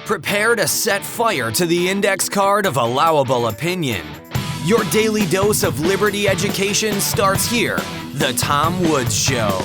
Prepare to set fire to the index card of allowable opinion. Your daily dose of liberty education starts here. The Tom Woods Show.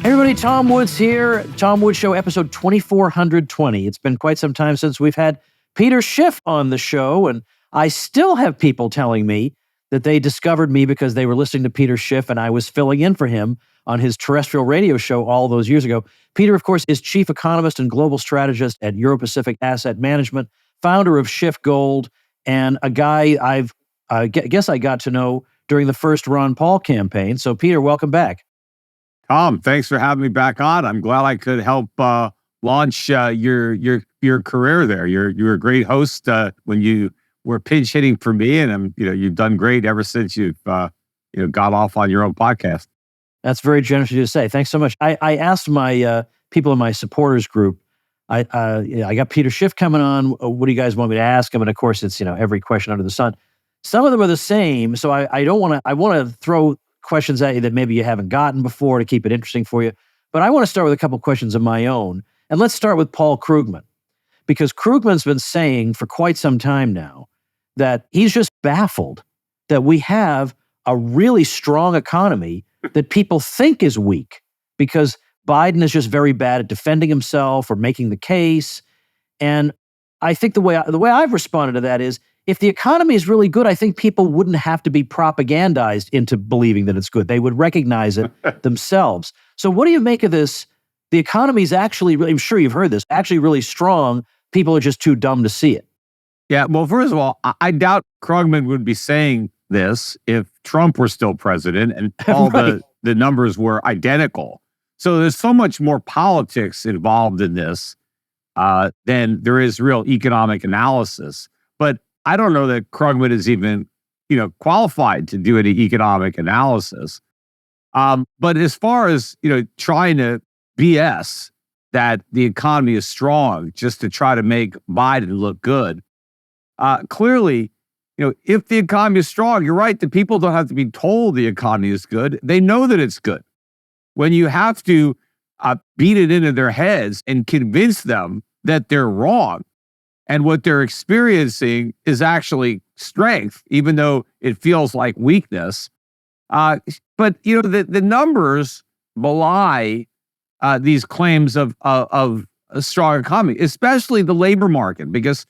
Hey everybody, Tom Woods here. Tom Woods Show, episode 2420. It's been quite some time since we've had Peter Schiff on the show, and I still have people telling me that they discovered me because they were listening to Peter Schiff and I was filling in for him on his terrestrial radio show all those years ago. Peter, of course, is chief economist and global strategist at Euro-Pacific Asset Management, founder of Schiff Gold, and a guy I guess I got to know during the first Ron Paul campaign. So, Peter, welcome back. Tom, thanks for having me back on. I'm glad I could help launch your career there. You're a great host when you were pinch hitting for me, and you've done great ever since you've got off on your own podcast. That's very generous of you to say. Thanks so much. I asked my people in my supporters group. I got Peter Schiff coming on. What do you guys want me to ask him? And of course, it's every question under the sun. Some of them are the same, so I don't want to. I want to throw questions at you that maybe you haven't gotten before to keep it interesting for you. But I want to start with a couple questions of my own, and let's start with Paul Krugman, because Krugman's been saying for quite some time now that he's just baffled that we have a really strong economy that people think is weak because Biden is just very bad at defending himself or making the case. And I think the way I've responded to that is, if the economy is really good, I think people wouldn't have to be propagandized into believing that it's good. They would recognize it themselves. So what do you make of this? The economy is actually, I'm sure you've heard this, actually really strong. People are just too dumb to see it. Yeah, well, first of all, I doubt Krugman would be saying this if Trump were still president and all right. the numbers were identical. So there's so much more politics involved in this than there is real economic analysis. But I don't know that Krugman is even, qualified to do any economic analysis. But as far as, trying to BS that the economy is strong just to try to make Biden look good, clearly, if the economy is strong, you're right, the people don't have to be told the economy is good. They know that it's good. When you have to beat it into their heads and convince them that they're wrong, and what they're experiencing is actually strength, even though it feels like weakness. But the numbers belie these claims of a strong economy, especially the labor market, because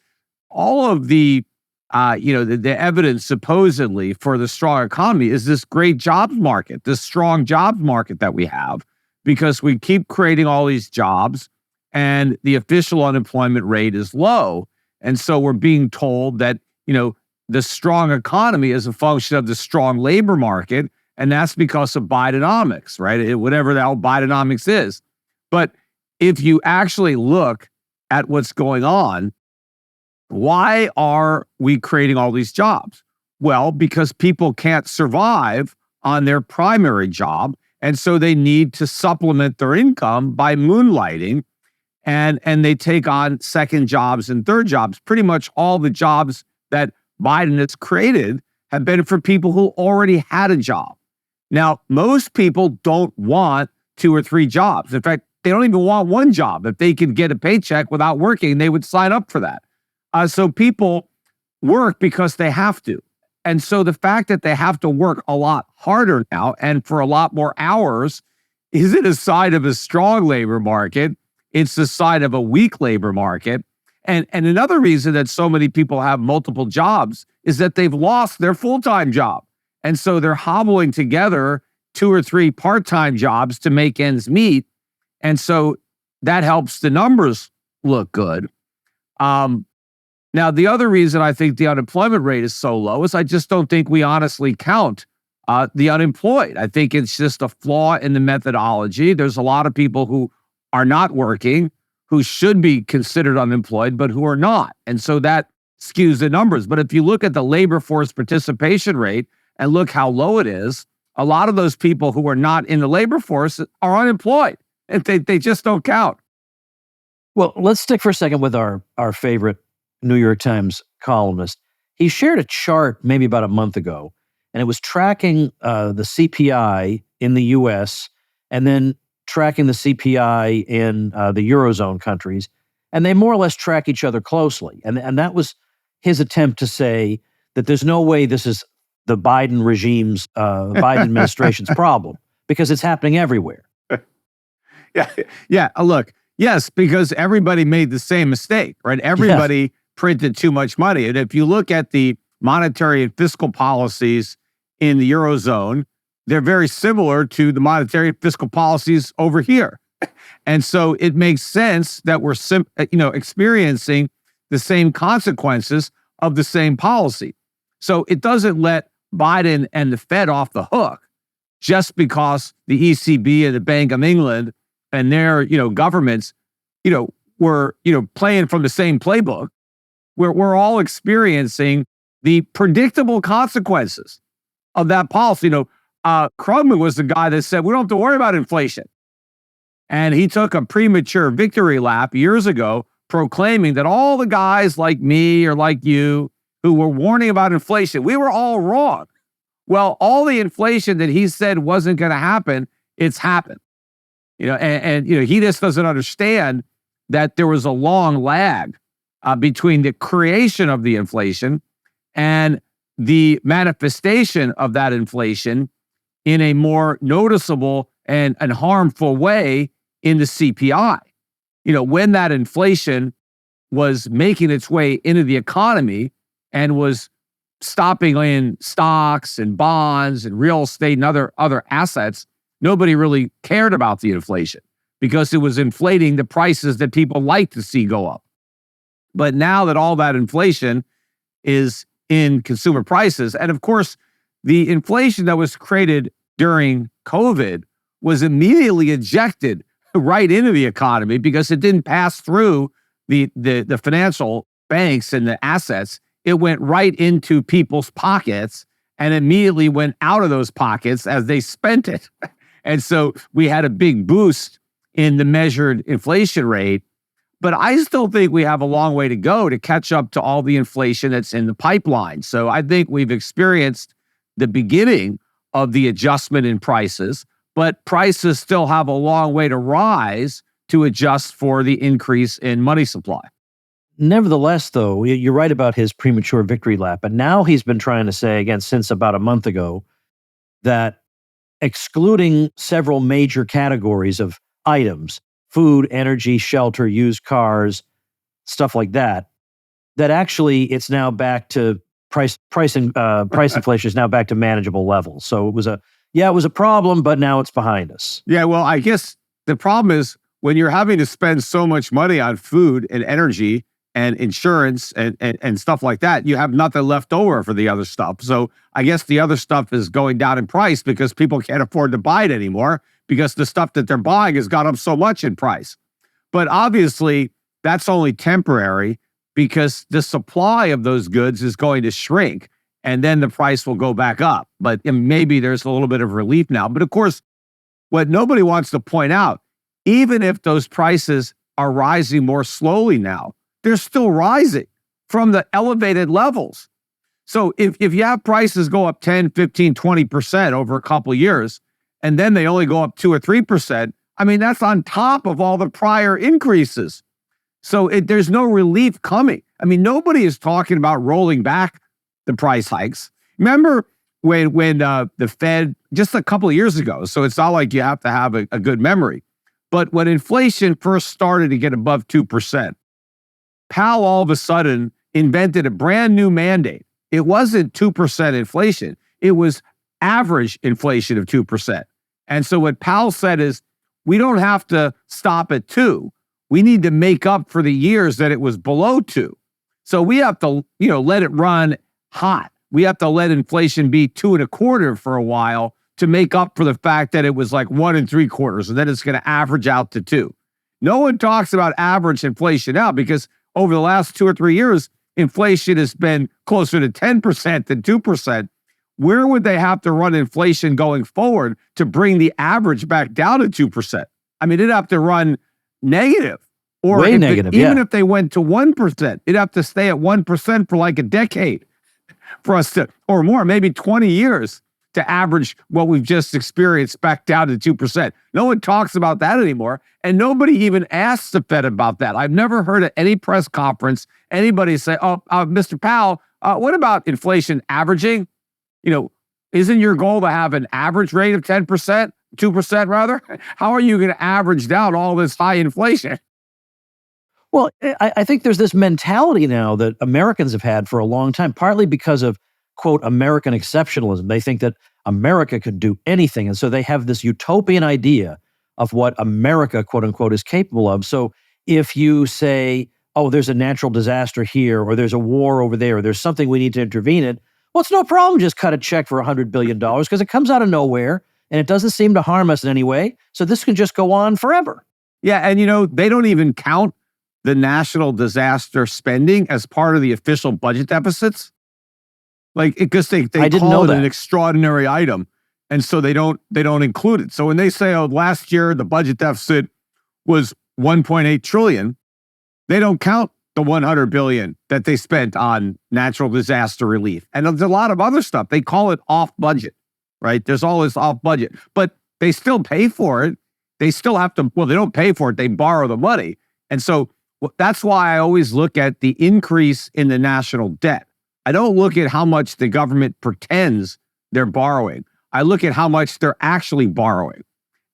all of the evidence supposedly for the strong economy is this great jobs market, this strong jobs market that we have, because we keep creating all these jobs and the official unemployment rate is low. And so we're being told that, the strong economy is a function of the strong labor market. And that's because of Bidenomics, right? Whatever the hell Bidenomics is. But if you actually look at what's going on, why are we creating all these jobs? Well, because people can't survive on their primary job. And so they need to supplement their income by moonlighting. And they take on second jobs and third jobs. Pretty much all the jobs that Biden has created have been for people who already had a job. Now, most people don't want 2 or 3 jobs. In fact, they don't even want one job. If they could get a paycheck without working, they would sign up for that. So people work because they have to. And so the fact that they have to work a lot harder now and for a lot more hours isn't a sign of a strong labor market. It's the sign of a weak labor market. And another reason that so many people have multiple jobs is that they've lost their full-time job. And so they're hobbling together 2 or 3 part-time jobs to make ends meet. And so that helps the numbers look good. Now, the other reason I think the unemployment rate is so low is I just don't think we honestly count the unemployed. I think it's just a flaw in the methodology. There's a lot of people who are not working, who should be considered unemployed, but who are not. And so that skews the numbers. But if you look at the labor force participation rate and look how low it is, a lot of those people who are not in the labor force are unemployed, and they just don't count. Well, let's stick for a second with our favorite New York Times columnist. He shared a chart maybe about a month ago, and it was tracking the CPI in the U.S. and then tracking the CPI in the Eurozone countries. and they more or less track each other closely. And that was his attempt to say that there's no way this is the Biden regime's, Biden administration's problem, because it's happening everywhere. Yeah. Look, yes, because everybody made the same mistake, right? Everybody printed too much money. And if you look at the monetary and fiscal policies in the Eurozone, they're very similar to the monetary and fiscal policies over here. And so it makes sense that we're experiencing the same consequences of the same policy. So it doesn't let Biden and the Fed off the hook just because the ECB and the Bank of England and their governments were playing from the same playbook. We're all experiencing the predictable consequences of that policy. Krugman was the guy that said we don't have to worry about inflation, and he took a premature victory lap years ago, proclaiming that all the guys like me or like you who were warning about inflation, we were all wrong. Well, all the inflation that he said wasn't going to happen, it's happened. He just doesn't understand that there was a long lag between the creation of the inflation and the manifestation of that inflation in a more noticeable and harmful way in the CPI. When that inflation was making its way into the economy and was stopping in stocks and bonds and real estate and other assets, nobody really cared about the inflation because it was inflating the prices that people like to see go up. But now that all that inflation is in consumer prices, and of course, the inflation that was created during COVID was immediately injected right into the economy because it didn't pass through the financial banks and the assets. It went right into people's pockets and immediately went out of those pockets as they spent it. And so we had a big boost in the measured inflation rate. But I still think we have a long way to go to catch up to all the inflation that's in the pipeline. So I think we've experienced the beginning of the adjustment in prices, but prices still have a long way to rise to adjust for the increase in money supply. Nevertheless, though, you're right about his premature victory lap. And now he's been trying to say, again, since about a month ago, that excluding several major categories of items, food, energy, shelter, used cars, stuff like that, that actually it's now back to price inflation is now back to manageable levels. So it was a problem, but now it's behind us. Yeah, well, I guess the problem is when you're having to spend so much money on food and energy and insurance and stuff like that, you have nothing left over for the other stuff. So I guess the other stuff is going down in price because people can't afford to buy it anymore because the stuff that they're buying has gone up so much in price. But obviously, that's only temporary because the supply of those goods is going to shrink and then the price will go back up. But maybe there's a little bit of relief now. But of course, what nobody wants to point out, even if those prices are rising more slowly now, they're still rising from the elevated levels. So if you have prices go up 10, 15, 20% over a couple of years, and then they only go up 2 or 3%, I mean, that's on top of all the prior increases. So there's no relief coming. I mean, nobody is talking about rolling back the price hikes. Remember when the Fed, just a couple of years ago, so it's not like you have to have a good memory, but when inflation first started to get above 2%, Powell all of a sudden invented a brand new mandate. It wasn't 2% inflation. It was average inflation of 2%. And so what Powell said is, we don't have to stop at 2. We need to make up for the years that it was below 2. So we have to, let it run hot. We have to let inflation be 2.25 for a while to make up for the fact that it was like 1.75, and then it's going to average out to 2. No one talks about average inflation now because over the last 2 or 3 years, inflation has been closer to 10% than 2%. Where would they have to run inflation going forward to bring the average back down to 2%? I mean, it'd have to run negative. Or way negative, even if they went to 1%, it'd have to stay at 1% for like a decade for us to, or more, maybe 20 years to average what we've just experienced back down to 2%. No one talks about that anymore. And nobody even asks the Fed about that. I've never heard at any press conference anybody say, Mr. Powell, what about inflation averaging? Isn't your goal to have an average rate of 10%, 2% rather? How are you going to average down all this high inflation? Well, I think there's this mentality now that Americans have had for a long time, partly because of, quote, American exceptionalism. They think that America could do anything. And so they have this utopian idea of what America, quote unquote, is capable of. So if you say, oh, there's a natural disaster here, or there's a war over there, or there's something we need to intervene in, well, it's no problem. Just cut a check for $100 billion because it comes out of nowhere and it doesn't seem to harm us in any way. So this can just go on forever. Yeah. And, they don't even count the national disaster spending as part of the official budget deficits. Because they call it an extraordinary item. And so they don't include it. So when they say, last year the budget deficit was 1.8 trillion, they don't count the 100 billion that they spent on natural disaster relief. And there's a lot of other stuff. They call it off budget, right? There's all this off budget, but they still pay for it. They still have to, they don't pay for it. They borrow the money. And so that's why I always look at the increase in the national debt. I don't look at how much the government pretends they're borrowing. I look at how much they're actually borrowing.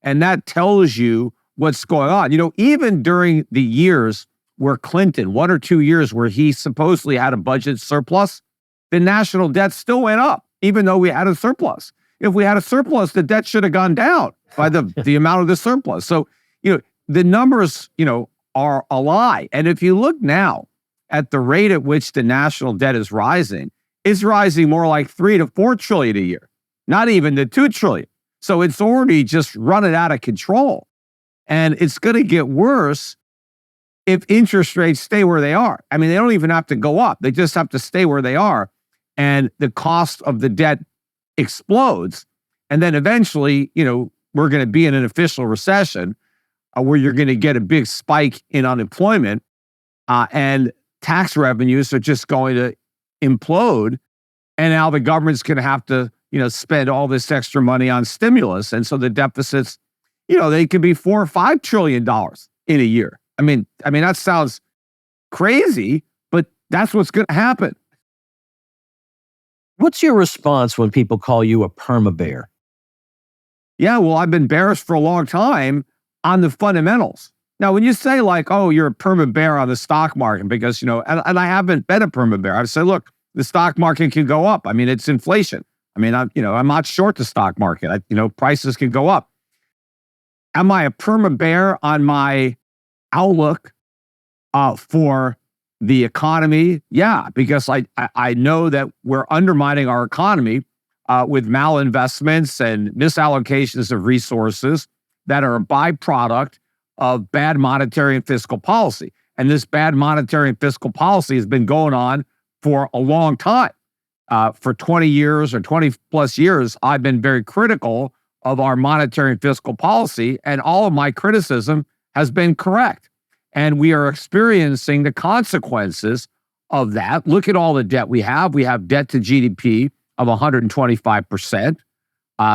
And that tells you what's going on. Even during the years where Clinton, 1 or 2 years where he supposedly had a budget surplus, the national debt still went up, even though we had a surplus. If we had a surplus, the debt should have gone down by the amount of the surplus. So, the numbers, are a lie. And if you look now at the rate at which the national debt is rising, it's rising more like 3 to 4 trillion a year, not even the 2 trillion. So it's already just running out of control. And it's going to get worse if interest rates stay where they are. I mean, they don't even have to go up. They just have to stay where they are. And the cost of the debt explodes. And then eventually, we're going to be in an official recession where you're going to get a big spike in unemployment and tax revenues are just going to implode. And now the government's going to have to, spend all this extra money on stimulus. And so the deficits, they could be $4 or $5 trillion in a year. I mean, that sounds crazy, but that's what's going to happen. What's your response when people call you a perma-bear? Yeah, well, I've been bearish for a long time on the fundamentals. Now, when you say you're a perma-bear on the stock market, because, and I haven't been a perma-bear. I've said, look, the stock market can go up. I mean, it's inflation. I mean, I'm not short the stock market. Prices can go up. Am I a perma-bear on my outlook for the economy? Yeah, because I know that we're undermining our economy with malinvestments and misallocations of resources that are a byproduct of bad monetary and fiscal policy. And this bad monetary and fiscal policy has been going on for a long time. For 20 years or 20 plus years, I've been very critical of our monetary and fiscal policy, and all of my criticism has been correct. And we are experiencing the consequences of that. Look at all the debt we have. We have debt to GDP of 125%.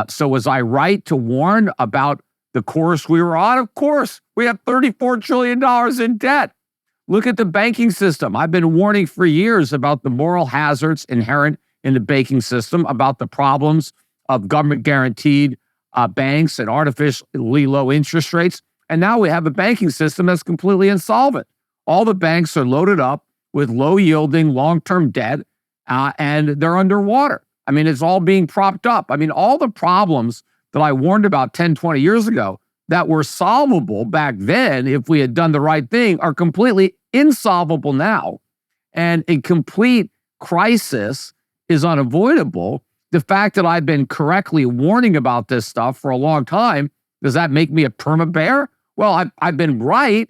So was I right to warn about the course we were on? Of course. We have $34 trillion in debt. Look at the banking system. I've been warning for years about the moral hazards inherent in the banking system, about the problems of government-guaranteed banks and artificially low interest rates. And now we have a banking system that's completely insolvent. All the banks are loaded up with low-yielding, long-term debt, and they're underwater. I mean, it's all being propped up. I mean, all the problems that I warned about 10, 20 years ago that were solvable back then if we had done the right thing are completely insolvable now. And a complete crisis is unavoidable. The fact that I've been correctly warning about this stuff for a long time, does that make me a perma-bear? Well, I've been right.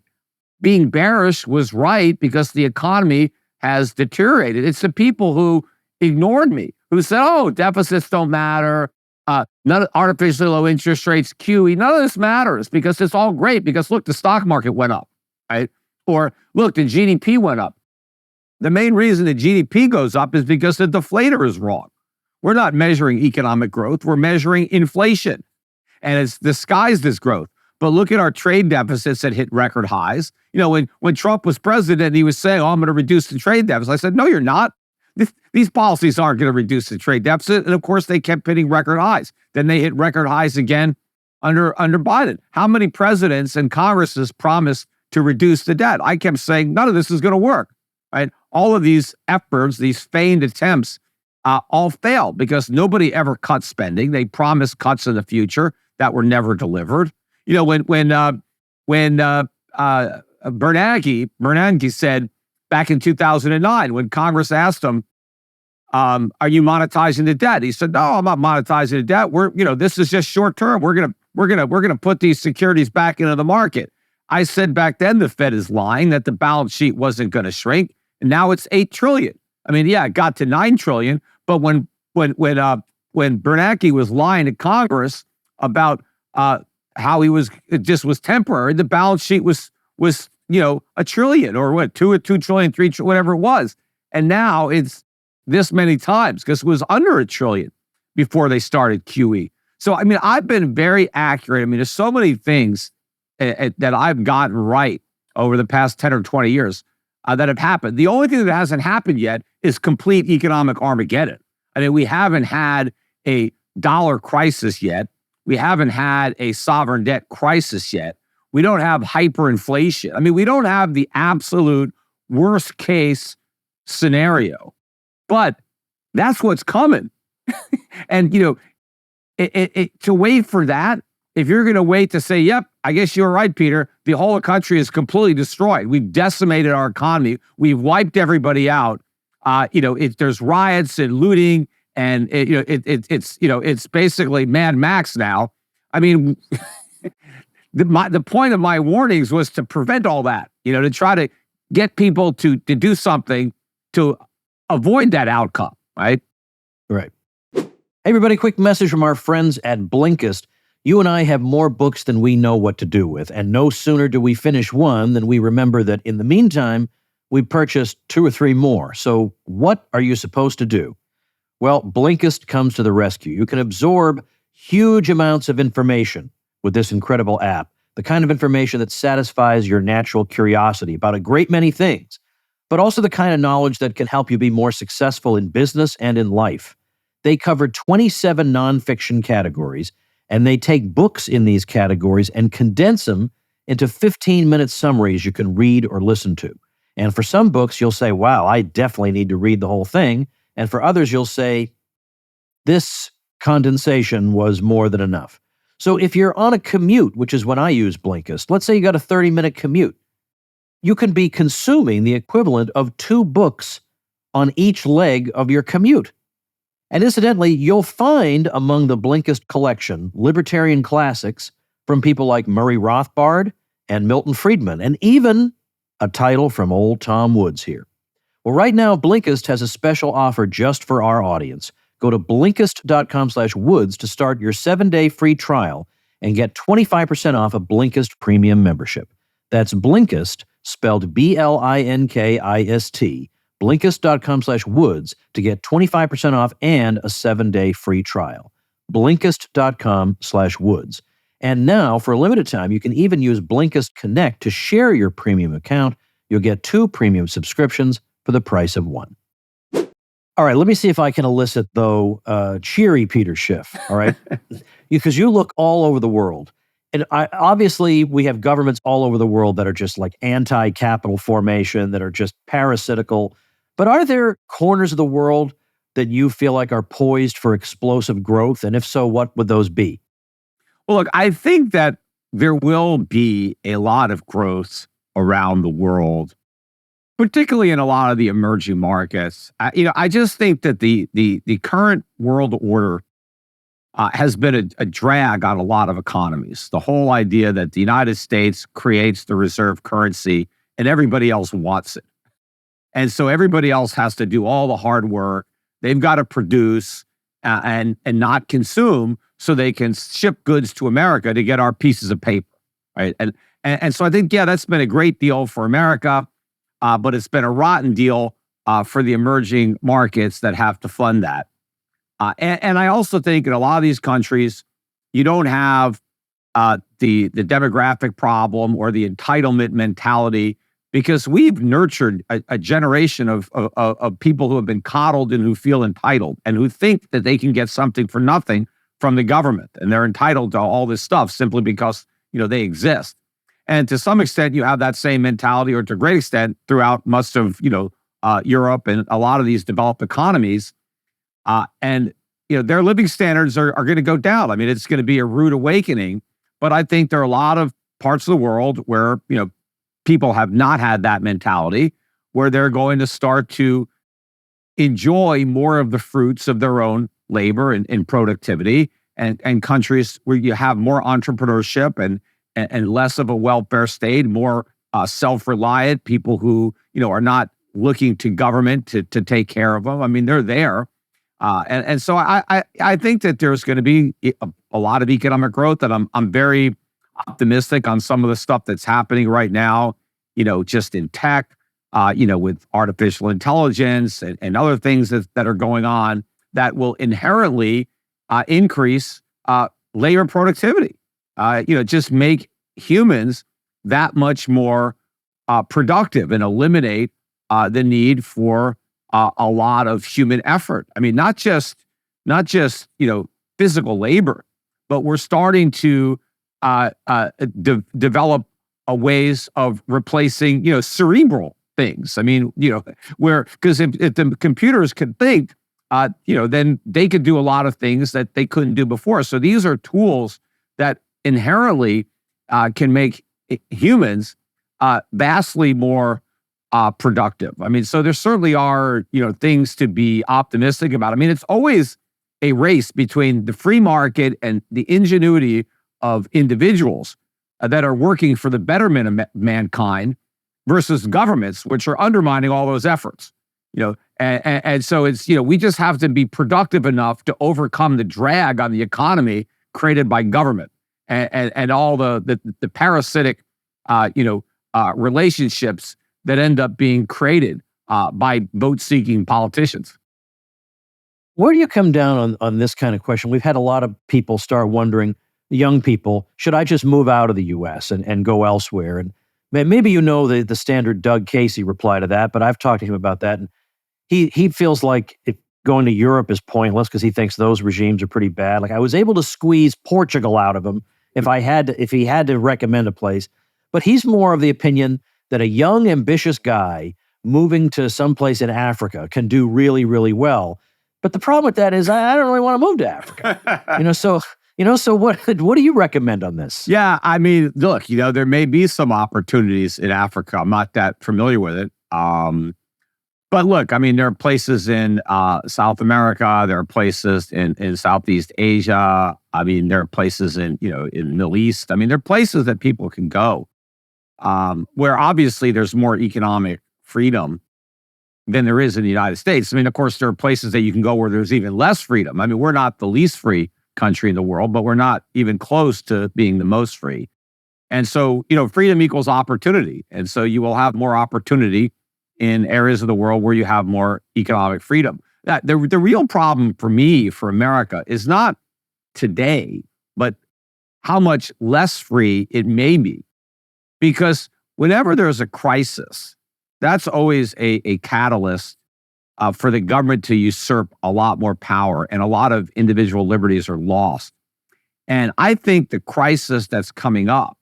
Being bearish was right because the economy has deteriorated. It's the people who ignored me, who said, oh, deficits don't matter. None of artificially low interest rates, QE, none of this matters because it's all great because look, the stock market went up, right? Or look, the GDP went up. The main reason the GDP goes up is because the deflator is wrong. We're not measuring economic growth. We're measuring inflation. And it's disguised as growth. But look at our trade deficits that hit record highs. You know, when Trump was president, he was saying, oh, I'm going to reduce the trade deficit. I said, no, you're not. These policies aren't going to reduce the trade deficit. And of course, they kept hitting record highs. Then they hit record highs again under Biden. How many presidents and Congresses promised to reduce the debt? I kept saying, none of this is going to work, right? All of these efforts, these feigned attempts, all failed because nobody ever cut spending. They promised cuts in the future that were never delivered. You know, when Bernanke said back in 2009, when Congress asked him, are you monetizing the debt? He said, no, I'm not monetizing the debt. This is just short term. We're gonna put these securities back into the market. I said back then the Fed is lying, that the balance sheet wasn't going to shrink, and now it's $8 trillion. I mean, yeah, it got to $9 trillion, but when Bernanke was lying to Congress about how it just was temporary, the balance sheet was $1 trillion or what, $2 trillion, $3 trillion, whatever it was, and now it's this many times because it was under $1 trillion before they started QE. So, I mean, I've been very accurate. I mean, there's so many things that I've gotten right over the past 10 or 20 years that have happened. The only thing that hasn't happened yet is complete economic Armageddon. I mean, we haven't had a dollar crisis yet. We haven't had a sovereign debt crisis yet. We don't have hyperinflation. I mean, we don't have the absolute worst case scenario. But that's what's coming. And, to wait for that, if you're going to wait to say, yep, I guess you're right, Peter, the whole country is completely destroyed. We've decimated our economy. We've wiped everybody out. There's riots and looting, and it's basically Mad Max now. I mean, the point of my warnings was to prevent all that, to try to get people to do something to avoid that outcome, right? Right. Hey, everybody, quick message from our friends at Blinkist. You and I have more books than we know what to do with, and no sooner do we finish one than we remember that in the meantime, we purchased 2 or 3 more. So what are you supposed to do? Well, Blinkist comes to the rescue. You can absorb huge amounts of information with this incredible app, the kind of information that satisfies your natural curiosity about a great many things, but also the kind of knowledge that can help you be more successful in business and in life. They cover 27 nonfiction categories, and they take books in these categories and condense them into 15-minute summaries you can read or listen to. And for some books, you'll say, wow, I definitely need to read the whole thing. And for others, you'll say, this condensation was more than enough. So if you're on a commute, which is when I use Blinkist, let's say you got a 30-minute commute, you can be consuming the equivalent of 2 books on each leg of your commute. And incidentally, you'll find among the Blinkist collection libertarian classics from people like Murray Rothbard and Milton Friedman, and even a title from old Tom Woods here. Well, right now, Blinkist has a special offer just for our audience. Go to Blinkist.com/Woods to start your 7-day free trial and get 25% off a Blinkist premium membership. That's Blinkist, spelled Blinkist, Blinkist.com/Woods to get 25% off and a 7-day free trial. Blinkist.com/Woods. And now, for a limited time, you can even use Blinkist Connect to share your premium account. You'll get 2 premium subscriptions for the price of 1. All right, let me see if I can elicit, though, cheery Peter Schiff, all right? Because you look all over the world. And obviously, we have governments all over the world that are just like anti-capital formation, that are just parasitical. But are there corners of the world that you feel like are poised for explosive growth? And if so, what would those be? Well, look, I think that there will be a lot of growth around the world, particularly in a lot of the emerging markets. I just think that the current world order has been a drag on a lot of economies. The whole idea that the United States creates the reserve currency and everybody else wants it. And so everybody else has to do all the hard work. They've got to produce and not consume so they can ship goods to America to get our pieces of paper, right? And so I think, yeah, that's been a great deal for America, but it's been a rotten deal for the emerging markets that have to fund that. And I also think in a lot of these countries, you don't have the demographic problem or the entitlement mentality, because we've nurtured a generation of people who have been coddled and who feel entitled and who think that they can get something for nothing from the government, and they're entitled to all this stuff simply because they exist. And to some extent, you have that same mentality, or to a great extent, throughout most of Europe and a lot of these developed economies. And their living standards are going to go down. I mean, it's going to be a rude awakening. But I think there are a lot of parts of the world where people have not had that mentality, where they're going to start to enjoy more of the fruits of their own labor and productivity, and countries where you have more entrepreneurship and less of a welfare state, more self-reliant people who are not looking to government to take care of them. I mean, they're there. And so I think that there's going to be a lot of economic growth, and I'm very optimistic on some of the stuff that's happening right now, just in tech, with artificial intelligence and other things that are going on that will inherently increase labor productivity, just make humans that much more productive and eliminate the need for a lot of human effort. I mean, not just physical labor, but we're starting to develop ways of replacing cerebral things. I mean, because if the computers could think, then they could do a lot of things that they couldn't do before. So these are tools that inherently can make humans vastly more productive. I mean, so there certainly are, things to be optimistic about. I mean, it's always a race between the free market and the ingenuity of individuals that are working for the betterment of mankind versus governments, which are undermining all those efforts. And so it's, we just have to be productive enough to overcome the drag on the economy created by government and all the parasitic, relationships that end up being created by vote-seeking politicians. Where do you come down on this kind of question? We've had a lot of people start wondering, young people, should I just move out of the U.S. and go elsewhere? And maybe the standard Doug Casey reply to that, but I've talked to him about that, and he feels like going to Europe is pointless because he thinks those regimes are pretty bad. Like, I was able to squeeze Portugal out of him if he had to recommend a place, but he's more of the opinion that a young, ambitious guy moving to someplace in Africa can do really, really well. But the problem with that is I don't really want to move to Africa. So what do you recommend on this? Yeah, I mean, look, there may be some opportunities in Africa. I'm not that familiar with it. But look, I mean, there are places in South America. There are places in Southeast Asia. I mean, there are places in the Middle East. I mean, there are places that people can go where obviously there's more economic freedom than there is in the United States. I mean, of course, there are places that you can go where there's even less freedom. I mean, we're not the least free country in the world, but we're not even close to being the most free. And so, freedom equals opportunity. And so you will have more opportunity in areas of the world where you have more economic freedom. The real problem for America is not today, but how much less free it may be. Because whenever there's a crisis, that's always a catalyst for the government to usurp a lot more power, and a lot of individual liberties are lost. And I think the crisis that's coming up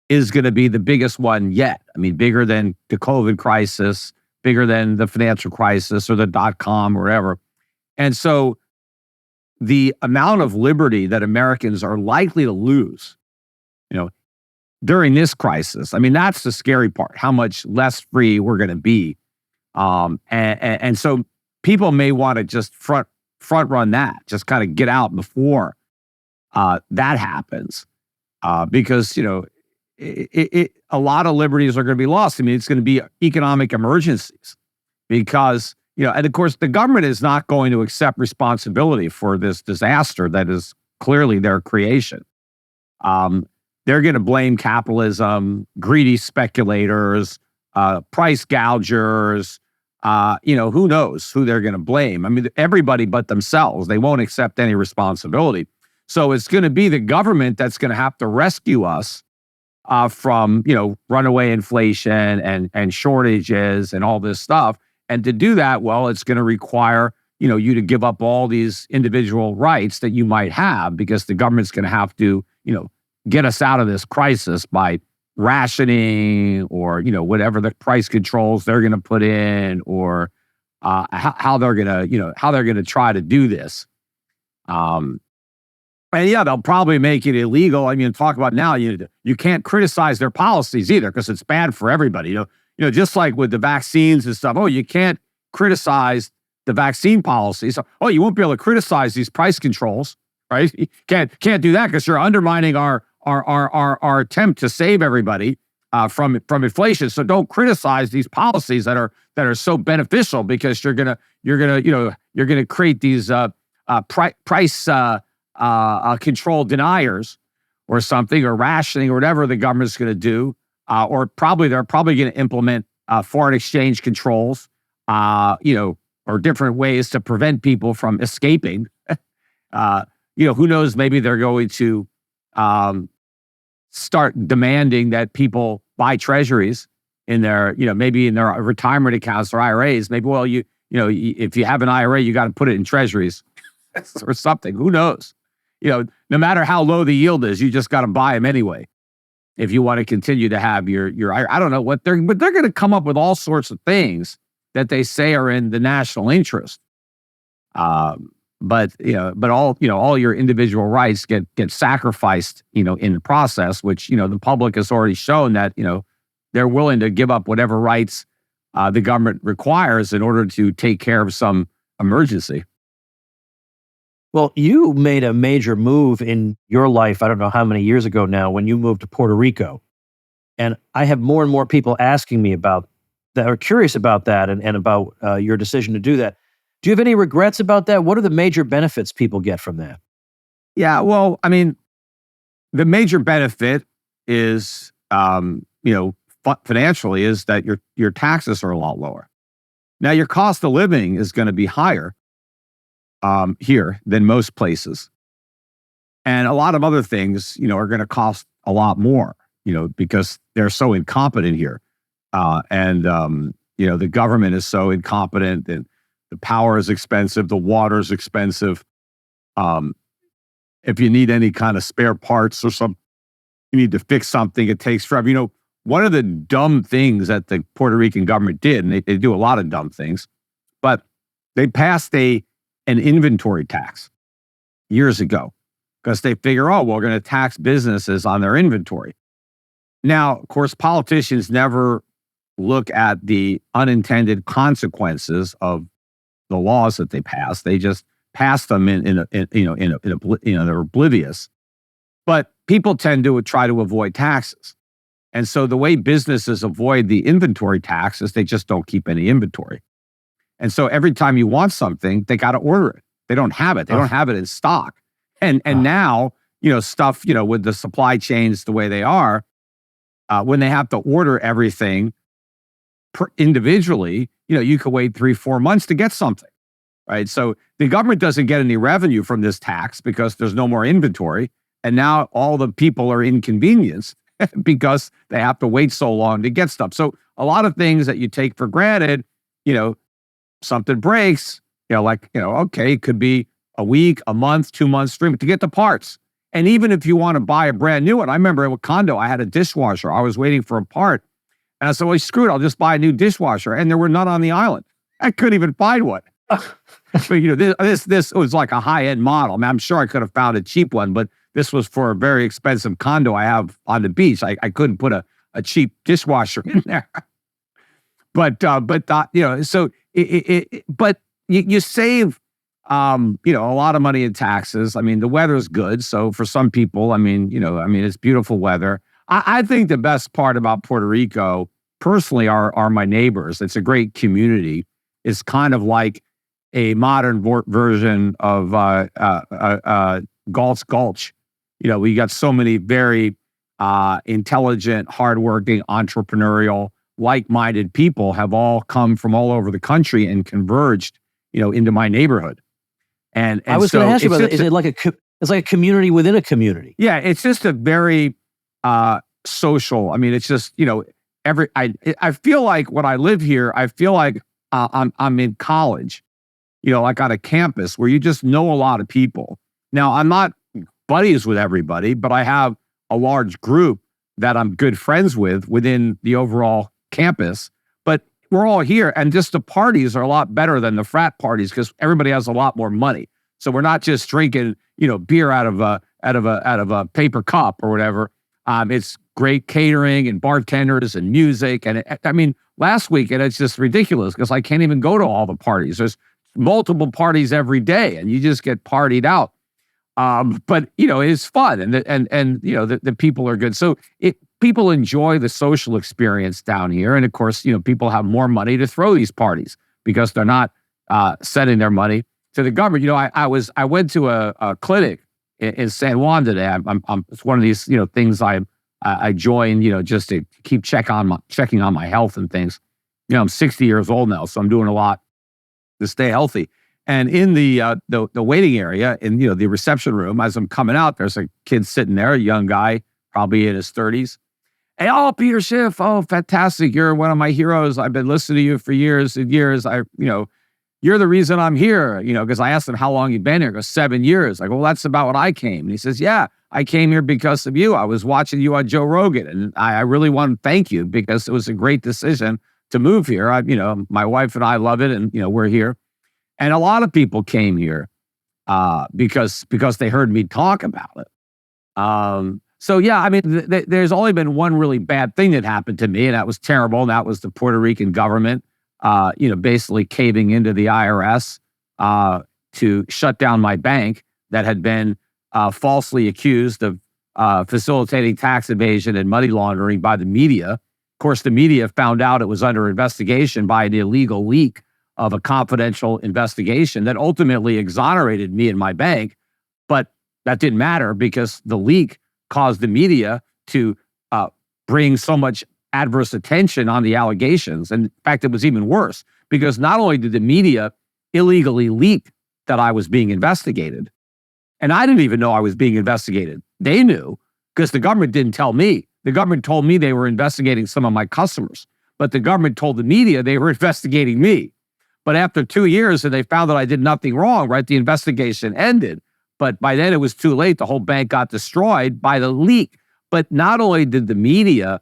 is going to be the biggest one yet. I mean, bigger than the COVID crisis, bigger than the financial crisis or the .com or whatever. And so the amount of liberty that Americans are likely to lose, during this crisis, I mean, that's the scary part, how much less free we're going to be. And so people may want to just front run that, just kind of get out before that happens, because a lot of liberties are going to be lost. I mean, it's going to be economic emergencies because and of course the government is not going to accept responsibility for this disaster that is clearly their creation. They're going to blame capitalism, greedy speculators, price gougers, who knows who they're going to blame? I mean, everybody but themselves. They won't accept any responsibility. So it's going to be the government that's going to have to rescue us from, runaway inflation and shortages and all this stuff. And to do that, well, it's going to require, you to give up all these individual rights that you might have, because the government's going to have to, get us out of this crisis by rationing or, whatever the price controls they're going to put in, or how they're going to try to do this. And yeah, they'll probably make it illegal. I mean, talk about now, you can't criticize their policies either, because it's bad for everybody. Just like with the vaccines and stuff. Oh, you can't criticize the vaccine policies. Oh, you won't be able to criticize these price controls, right? You can't do that because you're undermining our attempt to save everybody from inflation. So don't criticize these policies that are so beneficial, because you're gonna create these price control deniers or something, or rationing, or whatever the government's going to do, or they're probably going to implement foreign exchange controls, or different ways to prevent people from escaping. Who knows? Maybe they're going to start demanding that people buy treasuries in their, maybe in their retirement accounts or IRAs. Maybe, well, if you have an IRA, you got to put it in treasuries or something. Who knows? No matter how low the yield is, you just got to buy them anyway. If you want to continue to have your, I don't know but they're going to come up with all sorts of things that they say are in the national interest. But all your individual rights get sacrificed, in the process, which, the public has already shown that, they're willing to give up whatever rights the government requires in order to take care of some emergency. Well, you made a major move in your life, I don't know how many years ago now, when you moved to Puerto Rico. And I have more and more people asking me about that, are curious about that, and about your decision to do that. Do you have any regrets about that? What are the major benefits people get from that? Yeah, well, I mean, the major benefit is, financially, is that your taxes are a lot lower. Now, your cost of living is going to be higher here than most places. And a lot of other things, are going to cost a lot more, because they're so incompetent here. The government is so incompetent, and the power is expensive, the water is expensive. If you need any kind of spare parts or something, you need to fix something, it takes forever. One of the dumb things that the Puerto Rican government did, and they do a lot of dumb things, but they passed an inventory tax years ago, because they figure, we're going to tax businesses on their inventory. Now, of course, politicians never look at the unintended consequences of the laws that they pass. They just pass them they're oblivious. But people tend to try to avoid taxes. And so the way businesses avoid the inventory tax is they just don't keep any inventory. And so every time you want something, they got to order it. They don't have it. They don't have it in stock. And now, stuff, with the supply chains the way they are, when they have to order everything individually, you could wait 3-4 months to get something, right? So the government doesn't get any revenue from this tax because there's no more inventory. And now all the people are inconvenienced because they have to wait so long to get stuff. So a lot of things that you take for granted, something breaks, okay, it could be a week, a month, 2 months, 3 months to get the parts. And even if you want to buy a brand new one, I remember in a condo, I had a dishwasher. I was waiting for a part. And I said, well, screw it, I'll just buy a new dishwasher. And there were none on the island. I couldn't even find one. But, this was like a high-end model. I mean, I'm sure I could have found a cheap one, but this was for a very expensive condo I have on the beach. I couldn't put a cheap dishwasher in there. But you save, a lot of money in taxes. I mean, the weather's good. So for some people, it's beautiful weather. I think the best part about Puerto Rico, personally, are my neighbors. It's a great community. It's kind of like a modern version of Galt's Gulch. We got so many very intelligent, hardworking, entrepreneurial, like-minded people have all come from all over the country and converged, into my neighborhood. And I was so going to ask you it's about that. just Is it like it's like a community within a community? yeah, it's just a very social. I mean, it's just, I feel like when I live here, I feel like I'm in college, like on a campus where you just know a lot of people. Now, I'm not buddies with everybody, but I have a large group that I'm good friends with within the overall campus. But we're all here, and just the parties are a lot better than the frat parties because everybody has a lot more money. So we're not just drinking, beer out of a paper cup or whatever. It's great catering and bartenders and music. And last weekend, it's just ridiculous because I can't even go to all the parties. There's multiple parties every day and you just get partied out. But it's fun and the people are good. So people enjoy the social experience down here. And of course, people have more money to throw these parties because they're not sending their money to the government. I went to a clinic in San Juan today. It's one of these things I joined just to keep checking on my health and things. I'm 60 years old now, so I'm doing a lot to stay healthy. And in the waiting area, in the reception room, as I'm coming out, there's a kid sitting there, a young guy, probably in his 30s. Hey, Peter Schiff, fantastic! You're one of my heroes. I've been listening to you for years and years. You're the reason I'm here. Because I asked him how long you've been here. He goes 7 years. I go, well, that's about when I came. And he says, yeah, I came here because of you. I was watching you on Joe Rogan, and I really want to thank you because it was a great decision to move here. My wife and I love it, and we're here. And a lot of people came here because they heard me talk about it. So yeah, there's only been one really bad thing that happened to me, and that was terrible. And that was the Puerto Rican government, basically caving into the IRS to shut down my bank that had been falsely accused of facilitating tax evasion and money laundering by the media. Of course, the media found out it was under investigation by an illegal leak of a confidential investigation that ultimately exonerated me and my bank. But that didn't matter because the leak caused the media to bring so much adverse attention on the allegations. And in fact, it was even worse because not only did the media illegally leak that I was being investigated, and I didn't even know I was being investigated. They knew because the government didn't tell me. The government told me they were investigating some of my customers, but the government told the media they were investigating me. But after 2 years and they found that I did nothing wrong, right? The investigation ended. But by then it was too late. The whole bank got destroyed by the leak. But not only did the media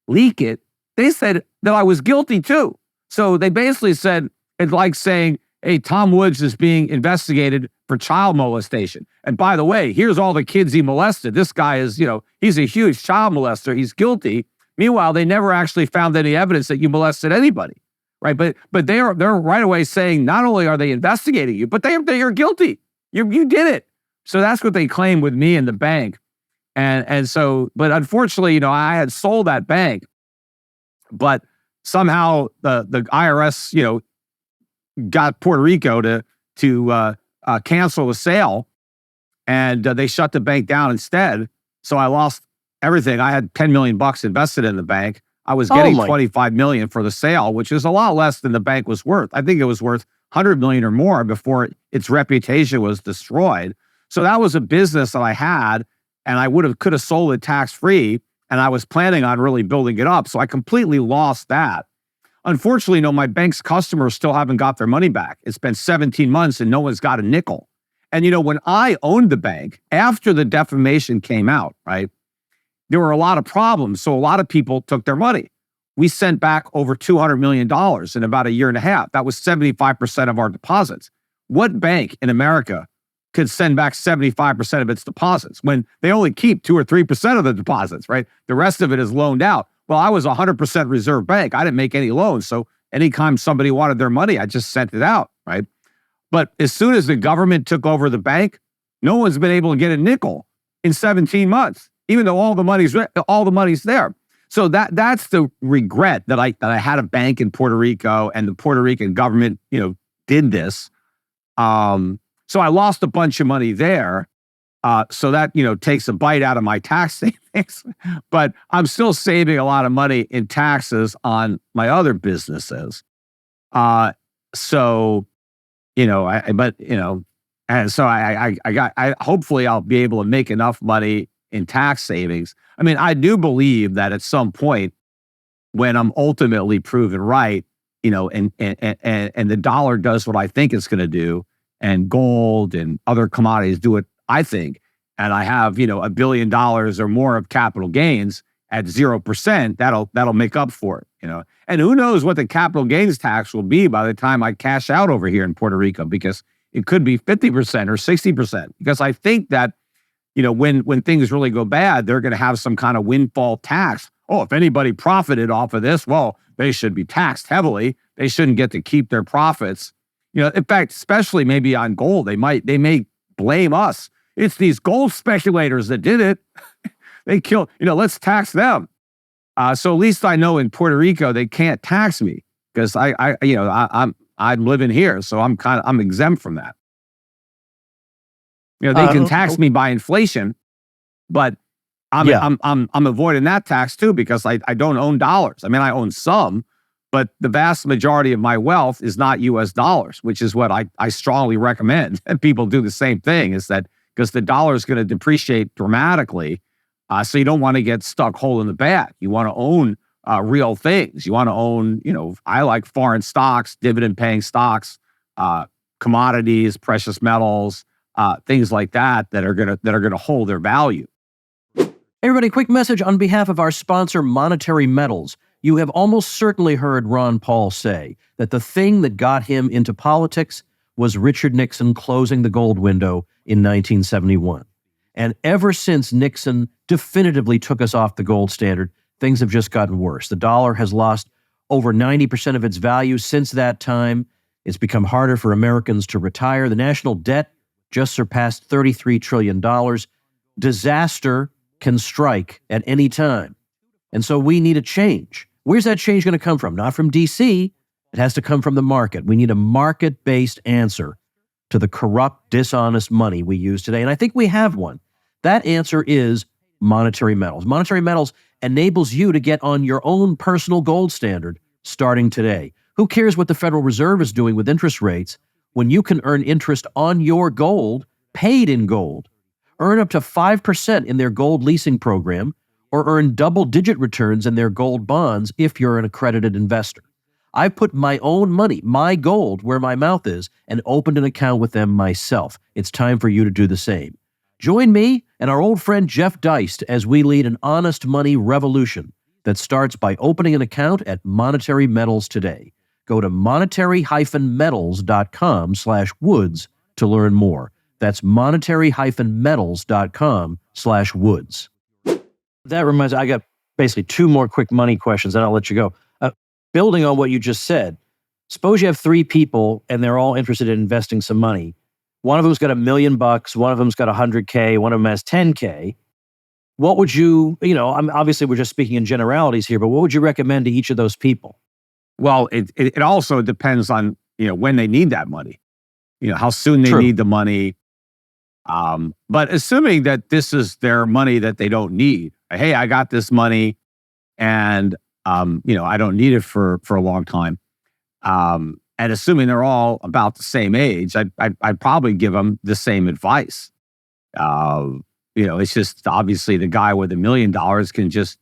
leak it, they said that I was guilty too. So they basically said, it's like saying, hey, Tom Woods is being investigated for child molestation. And by the way, here's all the kids he molested. This guy is, he's a huge child molester. He's guilty. Meanwhile, they never actually found any evidence that you molested anybody. Right, but they're right away saying not only are they investigating you, but you're guilty. You did it. So that's what they claim with me and the bank, and so. But unfortunately, I had sold that bank, but somehow the IRS, got Puerto Rico to cancel the sale, and they shut the bank down instead. So I lost everything. I had $10 million invested in the bank. I was getting $25 million for the sale, which is a lot less than the bank was worth. I think it was worth $100 million or more before its reputation was destroyed. So that was a business that I had, and I could have sold it tax-free, and I was planning on really building it up. So I completely lost that. Unfortunately, my bank's customers still haven't got their money back. It's been 17 months and no one's got a nickel. And when I owned the bank, after the defamation came out, right, there were a lot of problems. So a lot of people took their money. We sent back over $200 million in about a year and a half. That was 75% of our deposits. What bank in America could send back 75% of its deposits when they only keep 2 or 3% of the deposits, right? The rest of it is loaned out. Well, I was a 100% reserve bank. I didn't make any loans. So anytime somebody wanted their money, I just sent it out, right? But as soon as the government took over the bank, no one's been able to get a nickel in 17 months. Even though all the money's there. So that's the regret that I had a bank in Puerto Rico and the Puerto Rican government, did this. So I lost a bunch of money there. So that, takes a bite out of my tax savings, but I'm still saving a lot of money in taxes on my other businesses. So, and so I hopefully I'll be able to make enough money in tax savings. I mean, I do believe that at some point when I'm ultimately proven right, and the dollar does what I think it's going to do, and gold and other commodities do what I think, and I have, $1 billion or more of capital gains at 0%, that'll make up for it, And who knows what the capital gains tax will be by the time I cash out over here in Puerto Rico, because it could be 50% or 60%. Because I think that, when things really go bad, they're going to have some kind of windfall tax. Oh, if anybody profited off of this, well, they should be taxed heavily. They shouldn't get to keep their profits. In fact, especially maybe on gold, they may blame us. It's these gold speculators that did it. They killed, let's tax them. So at least I know in Puerto Rico, they can't tax me because I'm living here. So I'm exempt from that. They can tax me by inflation, but I'm avoiding that tax too, because I don't own dollars. I mean, I own some, but the vast majority of my wealth is not US dollars, which is what I strongly recommend. And people do the same thing, is that because the dollar is going to depreciate dramatically. So you don't want to get stuck holding the bag. You want to own real things. You want to own, I like foreign stocks, dividend paying stocks, commodities, precious metals, things like that are gonna hold their value. Hey everybody, quick message on behalf of our sponsor, Monetary Metals. You have almost certainly heard Ron Paul say that the thing that got him into politics was Richard Nixon closing the gold window in 1971. And ever since Nixon definitively took us off the gold standard, things have just gotten worse. The dollar has lost over 90% of its value since that time. It's become harder for Americans to retire. The national debt just surpassed $33 trillion. Disaster can strike at any time. And so we need a change. Where's that change going to come from? Not from DC. It has to come from the market. We need a market-based answer to the corrupt, dishonest money we use today. And I think we have one. That answer is Monetary Metals. Monetary Metals enables you to get on your own personal gold standard starting today. Who cares what the Federal Reserve is doing with interest rates when you can earn interest on your gold, paid in gold? Earn up to 5% in their gold leasing program, or earn double-digit returns in their gold bonds if you're an accredited investor. I put my own money, my gold, where my mouth is, and opened an account with them myself. It's time for you to do the same. Join me and our old friend Jeff Deist as we lead an honest money revolution that starts by opening an account at Monetary Metals today. Go to monetary-metals.com/woods to learn more. That's monetary-metals.com/woods. That reminds me, I got basically two more quick money questions, and I'll let you go. Building on what you just said, suppose you have three people and they're all interested in investing some money. One of them's got $1 million, one of them's got $100K, one of them has $10K. What would you, obviously we're just speaking in generalities here, but what would you recommend to each of those people? Well, it also depends on, when they need that money, how soon they need the money. But assuming that this is their money that they don't need, hey, I got this money and I don't need it for a long time. And assuming they're all about the same age, I'd probably give them the same advice. It's just obviously the guy with $1 million can just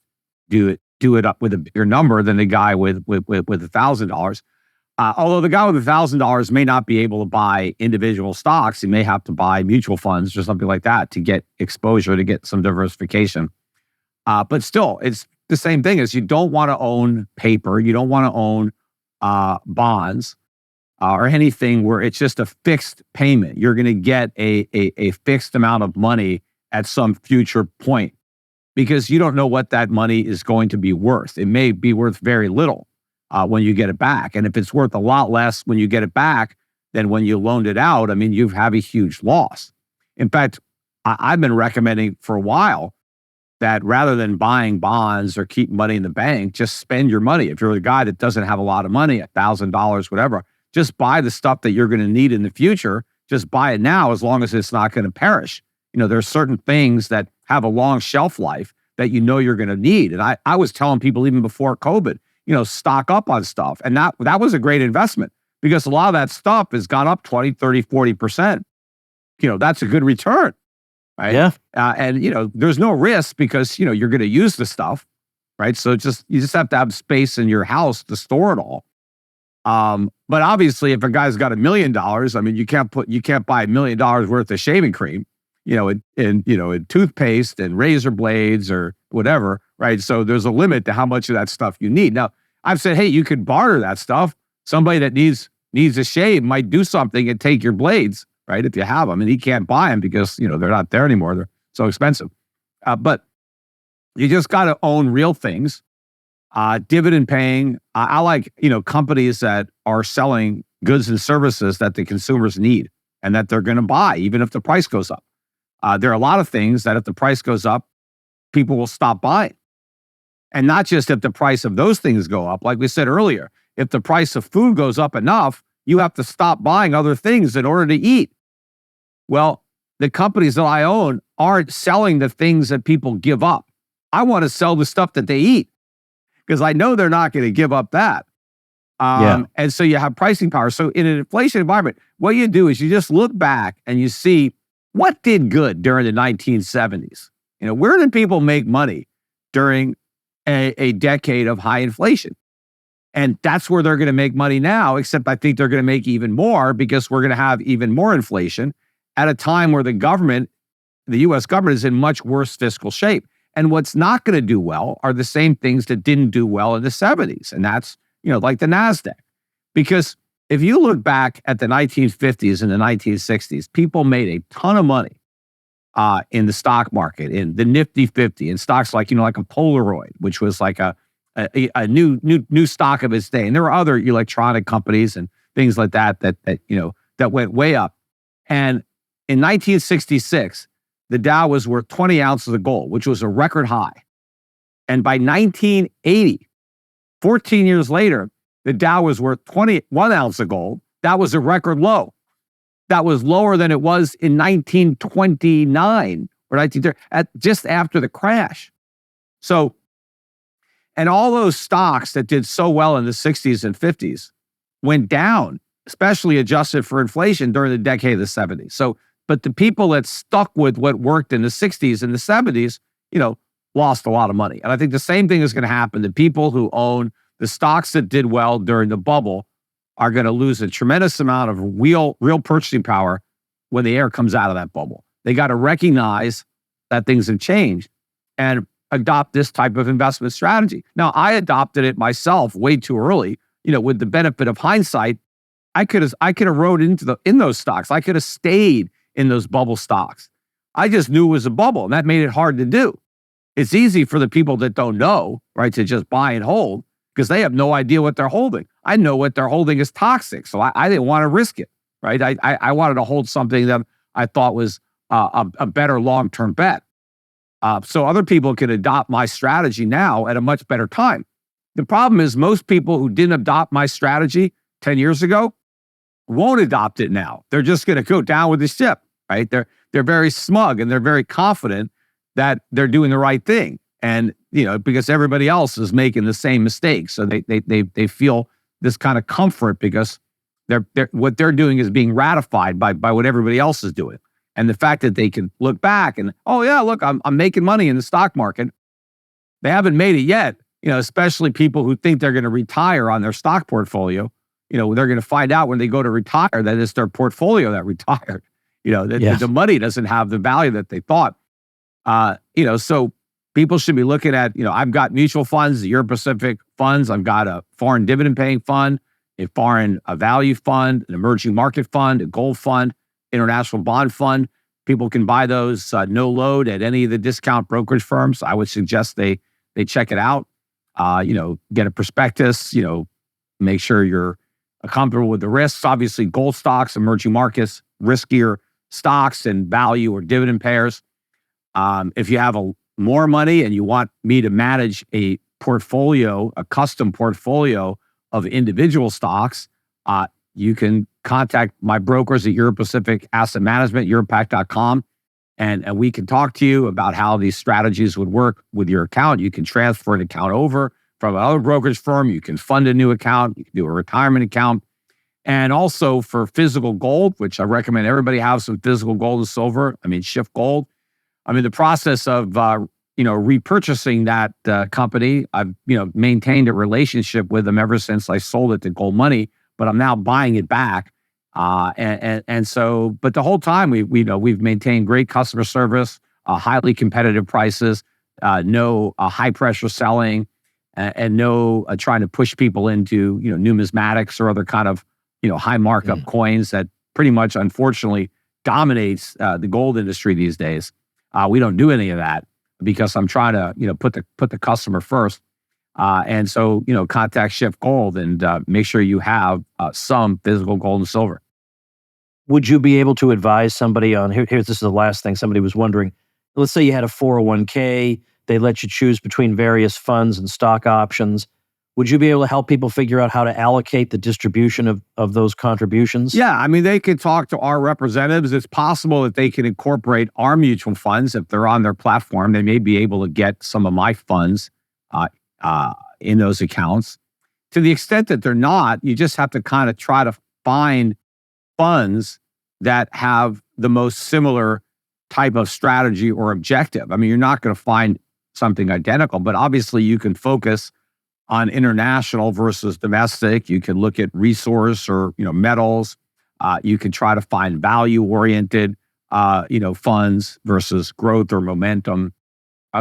do it up with a bigger number than the guy with $1,000. Although the guy with $1,000 may not be able to buy individual stocks, he may have to buy mutual funds or something like that to get exposure, to get some diversification. But still, it's the same thing as you don't want to own paper. You don't want to own bonds or anything where it's just a fixed payment. You're going to get a fixed amount of money at some future point because you don't know what that money is going to be worth. It may be worth very little when you get it back. And if it's worth a lot less when you get it back than when you loaned it out, I mean, you have a huge loss. In fact, I've been recommending for a while that rather than buying bonds or keep money in the bank, just spend your money. If you're a guy that doesn't have a lot of money, $1,000, whatever, just buy the stuff that you're going to need in the future. Just buy it now as long as it's not going to perish. There are certain things that have a long shelf life that you're going to need. And I was telling people even before COVID, stock up on stuff. And that was a great investment because a lot of that stuff has gone up 20, 30, 40%. That's a good return, right? Yeah. And there's no risk because, you're going to use the stuff, right? So you just have to have space in your house to store it all. But obviously if a guy's got $1 million, I mean, you can't buy $1 million worth of shaving cream, in toothpaste and razor blades or whatever, right? So there's a limit to how much of that stuff you need. Now, I've said, hey, you could barter that stuff. Somebody that needs a shave might do something and take your blades, right? If you have them, and he can't buy them because, they're not there anymore. They're so expensive. But you just got to own real things. Dividend paying. I like, companies that are selling goods and services that the consumers need and that they're going to buy, even if the price goes up. There are a lot of things that if the price goes up, people will stop buying. And not just if the price of those things go up. Like we said earlier, if the price of food goes up enough, you have to stop buying other things in order to eat. Well, the companies that I own aren't selling the things that people give up. I want to sell the stuff that they eat because I know they're not going to give up that. And so you have pricing power. So in an inflation environment, what you do is you just look back and you see what did good during the 1970s. Where did people make money during a decade of high inflation? And that's where they're going to make money now, except I think they're going to make even more because we're going to have even more inflation at a time where the U.S. government is in much worse fiscal shape. And what's not going to do well are the same things that didn't do well in the 70s. And that's, like the NASDAQ. Because if you look back at the 1950s and the 1960s, people made a ton of money in the stock market, in the Nifty 50, in stocks like, like a Polaroid, which was like a new stock of its day. And there were other electronic companies and things like that went way up. And in 1966, the Dow was worth 20 ounces of gold, which was a record high. And by 1980, 14 years later, the Dow was worth 21 ounce of gold. That was a record low. That was lower than it was in 1929 or 1930, just after the crash. So, and all those stocks that did so well in the 60s and 50s went down, especially adjusted for inflation during the decade of the 70s. So, but the people that stuck with what worked in the 60s and the 70s, lost a lot of money. And I think the same thing is going to happen. The people who own the stocks that did well during the bubble are going to lose a tremendous amount of real purchasing power when the air comes out of that bubble. They got to recognize that things have changed and adopt this type of investment strategy. Now, I adopted it myself way too early. With the benefit of hindsight, I could have rode in those stocks. I could have stayed in those bubble stocks. I just knew it was a bubble, and that made it hard to do. It's easy for the people that don't know, right, to just buy and hold because they have no idea what they're holding. I know what they're holding is toxic, so I didn't want to risk it, right? I wanted to hold something that I thought was a better long-term bet. So other people can adopt my strategy now at a much better time. The problem is most people who didn't adopt my strategy 10 years ago won't adopt it now. They're just going to go down with the ship, right? They're very smug and they're very confident that they're doing the right thing. And, because everybody else is making the same mistakes. So they feel this kind of comfort because what they're doing is being ratified by what everybody else is doing. And the fact that they can look back and, oh yeah, look, I'm making money in the stock market. They haven't made it yet, especially people who think they're going to retire on their stock portfolio. They're going to find out when they go to retire that it's their portfolio that retired. The money doesn't have the value that they thought. So people should be looking at, I've got mutual funds, the Euro Pacific funds. I've got a foreign dividend paying fund, a value fund, an emerging market fund, a gold fund, international bond fund. People can buy those no load at any of the discount brokerage firms. I would suggest they check it out. Get a prospectus. Make sure you're comfortable with the risks. Obviously, gold stocks, emerging markets, riskier stocks and value or dividend pairs. If you have more money and you want me to manage a custom portfolio of individual stocks, you can contact my brokers at Euro Pacific Asset Management, Europac.com. And we can talk to you about how these strategies would work with your account. You can transfer an account over from another brokerage firm. You can fund a new account. You can do a retirement account. And also for physical gold, which I recommend everybody have some physical gold and silver. I mean, Schiff Gold. I mean, the process of, repurchasing that company, I've, maintained a relationship with them ever since I sold it to Gold Money, but I'm now buying it back. And so, but the whole time we've maintained great customer service, highly competitive prices, no high pressure selling, and no trying to push people into, numismatics or other kind of, high markup coins that pretty much, unfortunately, dominates the gold industry these days. We don't do any of that because I'm trying to, put the customer first. And so, contact Schiff Gold and make sure you have some physical gold and silver. Would you be able to advise somebody on, this is the last thing somebody was wondering. Let's say you had a 401k, they let you choose between various funds and stock options. Would you be able to help people figure out how to allocate the distribution of those contributions? Yeah, I mean, they can talk to our representatives. It's possible that they can incorporate our mutual funds if they're on their platform. They may be able to get some of my funds in those accounts. To the extent that they're not, you just have to kind of try to find funds that have the most similar type of strategy or objective. I mean, you're not going to find something identical, but obviously you can focus on international versus domestic. You can look at resource or, metals. You can try to find value-oriented, funds versus growth or momentum.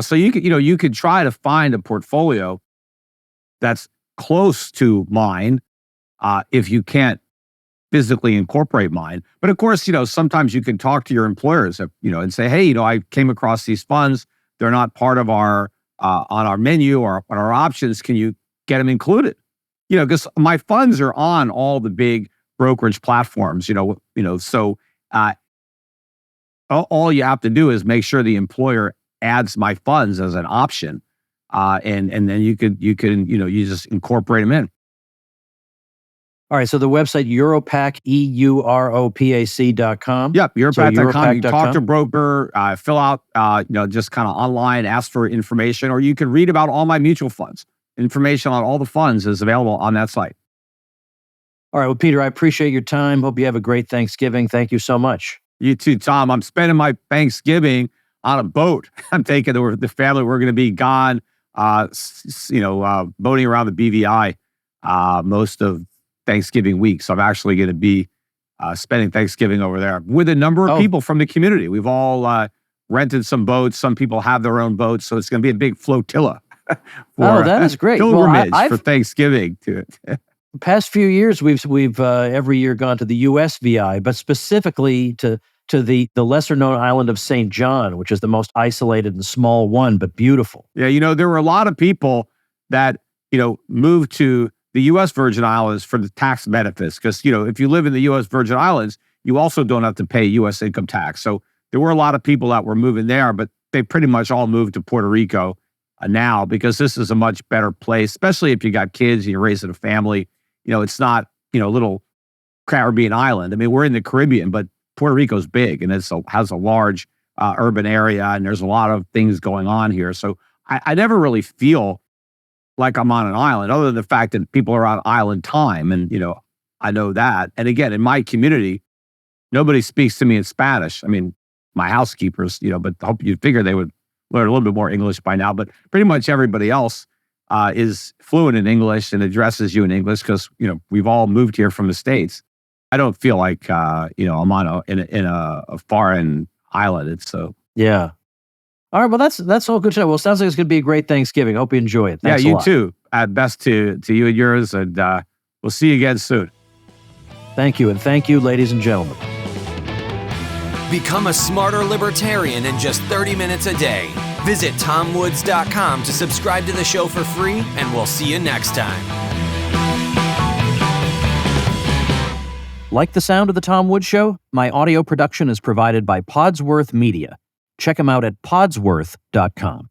So you could try to find a portfolio that's close to mine if you can't physically incorporate mine. But of course, sometimes you can talk to your employers, and say, hey, I came across these funds. They're not part of our on our menu or on our options. Can you get them included? Because my funds are on all the big brokerage platforms. So all you have to do is make sure the employer adds my funds as an option, and then you just incorporate them in. All right, so the website Europac, EUROPAC.com. Yep, Europac.com. So you talk to a broker, fill out, just kind of online, ask for information, or you can read about all my mutual funds. Information on all the funds is available on that site. All right, well, Peter, I appreciate your time. Hope you have a great Thanksgiving. Thank you so much. You too, Tom. I'm spending my Thanksgiving on a boat. I'm taking the family. We're going to be gone, boating around the BVI most of Thanksgiving week. So I'm actually going to be spending Thanksgiving over there with a number of people from the community. We've all rented some boats. Some people have their own boats. So it's going to be a big flotilla. That is great. Pilgrimage for Thanksgiving to it. The past few years, we've every year gone to the USVI, but specifically to the lesser known island of St. John, which is the most isolated and small one, but beautiful. Yeah, there were a lot of people that moved to the U.S. Virgin Islands for the tax benefits, because if you live in the U.S. Virgin Islands, you also don't have to pay U.S. income tax. So there were a lot of people that were moving there, but they pretty much all moved to Puerto Rico now, because this is a much better place, especially if you got kids and you're raising a family. It's not a little Caribbean island. I mean, we're in the Caribbean, but Puerto Rico's big and has a large urban area, and there's a lot of things going on here. So I never really feel like I'm on an island, other than the fact that people are on island time. And, I know that. And again, in my community, nobody speaks to me in Spanish. I mean, my housekeepers, but I hope you'd figure they would learn a little bit more English by now. But pretty much everybody else is fluent in English and addresses you in English, because, we've all moved here from the States. I don't feel like, I'm on a foreign island. It's so. Yeah. All right, well, that's all good to know. Well, it sounds like it's going to be a great Thanksgiving. Hope you enjoy it. Thanks a lot. You too. Best to you and yours, and we'll see you again soon. Thank you, and thank you, ladies and gentlemen. Become a smarter libertarian in just 30 minutes a day. Visit TomWoods.com to subscribe to the show for free, and we'll see you next time. Like the sound of The Tom Woods Show? My audio production is provided by Podsworth Media. Check them out at Podsworth.com.